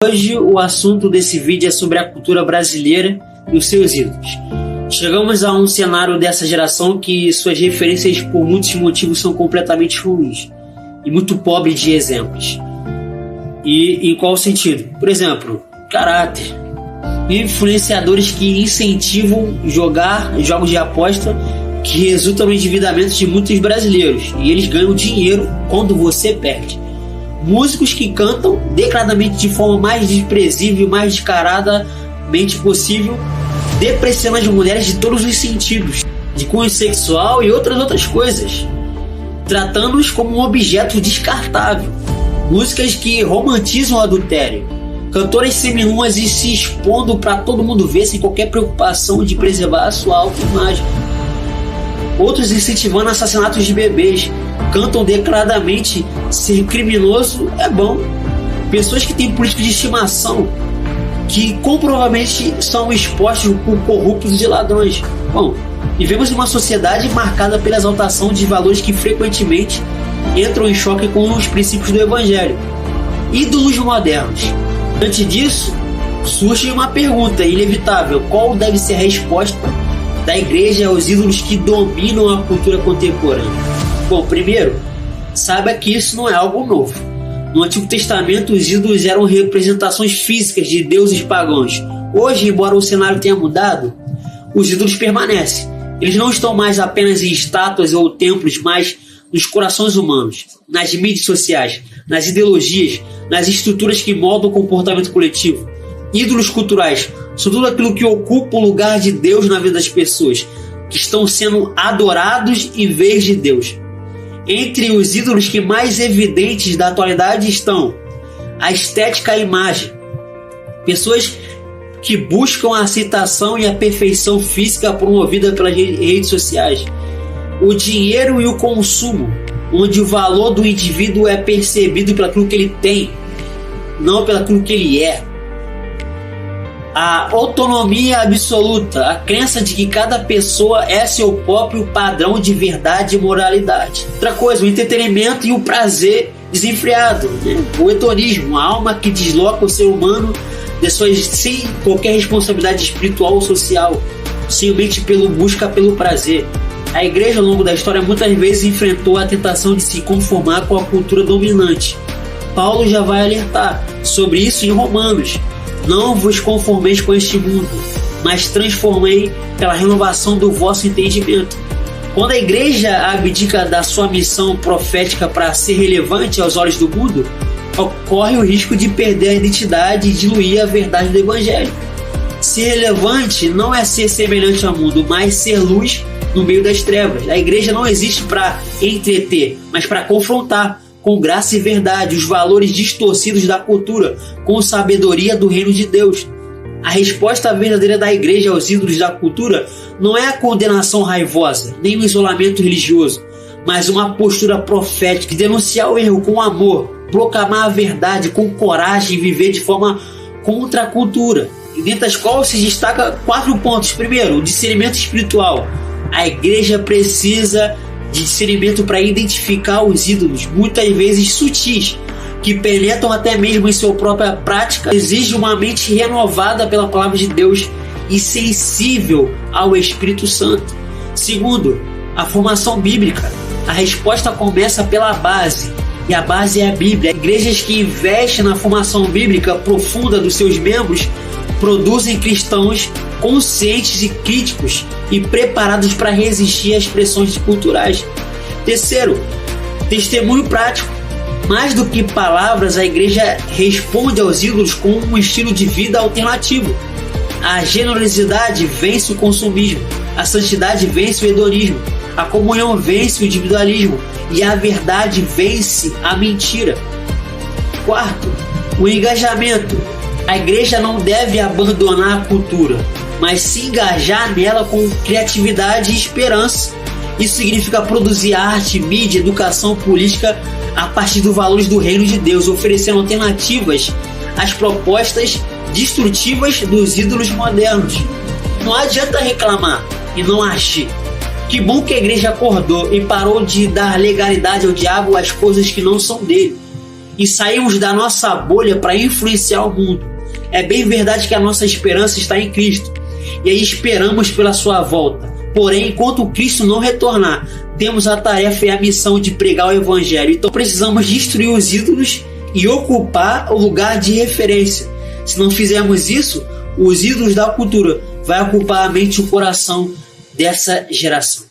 Hoje o assunto desse vídeo é sobre a cultura brasileira e os seus ídolos. Chegamos a um cenário dessa geração que suas referências por muitos motivos são completamente ruins e muito pobres de exemplos. E em qual sentido? Por exemplo, caráter. Influenciadores que incentivam jogar jogos de aposta que resultam no endividamento de muitos brasileiros e eles ganham dinheiro quando você perde. Músicos que cantam declaradamente de forma mais desprezível e mais descaradamente possível, depreciando as mulheres de todos os sentidos, de cunho sexual e outras coisas, tratando-os como um objeto descartável. Músicas que romantizam o adultério, cantoras seminuas e se expondo para todo mundo ver sem qualquer preocupação de preservar a sua autoimagem. Outros incentivando assassinatos de bebês, cantam declaradamente ser criminoso é bom. Pessoas que têm políticos de estimação que comprovadamente são expostos por corruptos e ladrões. Bom, vivemos em uma sociedade marcada pela exaltação de valores que frequentemente entram em choque com os princípios do Evangelho. Ídolos modernos. Antes disso, surge uma pergunta inevitável: qual deve ser a resposta da igreja aos ídolos que dominam a cultura contemporânea? Bom, primeiro, saiba que isso não é algo novo. No Antigo Testamento, os ídolos eram representações físicas de deuses pagãos. Hoje, embora o cenário tenha mudado, os ídolos permanecem. Eles não estão mais apenas em estátuas ou templos, mas nos corações humanos, nas mídias sociais, nas ideologias, nas estruturas que moldam o comportamento coletivo. Ídolos culturais são tudo aquilo que ocupa o lugar de Deus na vida das pessoas, que estão sendo adorados em vez de Deus. Entre os ídolos que mais evidentes da atualidade estão a estética e a imagem. Pessoas que buscam a aceitação e a perfeição física promovida pelas redes sociais. O dinheiro e o consumo, onde o valor do indivíduo é percebido pelo que ele tem, não pelo que ele é. A autonomia absoluta, a crença de que cada pessoa é seu próprio padrão de verdade e moralidade. Outra coisa, o entretenimento e o prazer desenfreado, né? O hedonismo, a alma que desloca o ser humano sem qualquer responsabilidade espiritual ou social, simplesmente busca pelo prazer. A igreja, ao longo da história, muitas vezes enfrentou a tentação de se conformar com a cultura dominante. Paulo já vai alertar sobre isso em Romanos. Não vos conformeis com este mundo, mas transformei pela renovação do vosso entendimento. Quando a igreja abdica da sua missão profética para ser relevante aos olhos do mundo, ocorre o risco de perder a identidade e diluir a verdade do Evangelho. Ser relevante não é ser semelhante ao mundo, mas ser luz no meio das trevas. A igreja não existe para entreter, mas para confrontar com graça e verdade os valores distorcidos da cultura, com sabedoria do reino de Deus. A resposta verdadeira da igreja aos ídolos da cultura não é a condenação raivosa, nem o isolamento religioso, mas uma postura profética de denunciar o erro com amor, proclamar a verdade com coragem e viver de forma contra a cultura, e dentro das quais se destaca 4 pontos. Primeiro, o discernimento espiritual. A igreja precisa de discernimento para identificar os ídolos, muitas vezes sutis, que penetram até mesmo em sua própria prática. Exige uma mente renovada pela palavra de Deus e sensível ao Espírito Santo. Segundo, a formação bíblica. A resposta começa pela base, e a base é a Bíblia. Igrejas que investem na formação bíblica profunda dos seus membros produzem cristãos conscientes e críticos e preparados para resistir às pressões culturais. Terceiro, testemunho prático. Mais do que palavras, a igreja responde aos ídolos com um estilo de vida alternativo. A generosidade vence o consumismo, a santidade vence o hedonismo, a comunhão vence o individualismo e a verdade vence a mentira. Quarto, o engajamento. A igreja não deve abandonar a cultura, mas se engajar nela com criatividade e esperança. Isso significa produzir arte, mídia, educação, política a partir dos valores do reino de Deus, oferecendo alternativas às propostas destrutivas dos ídolos modernos. Não adianta reclamar e não agir. Que bom que a igreja acordou e parou de dar legalidade ao diabo às coisas que não são dele. e saímos da nossa bolha para influenciar o mundo. É bem verdade que a nossa esperança está em Cristo, e aí esperamos pela sua volta. Porém, enquanto Cristo não retornar, temos a tarefa e a missão de pregar o Evangelho. Então precisamos destruir os ídolos e ocupar o lugar de referência. Se não fizermos isso, os ídolos da cultura vão ocupar a mente e o coração dessa geração.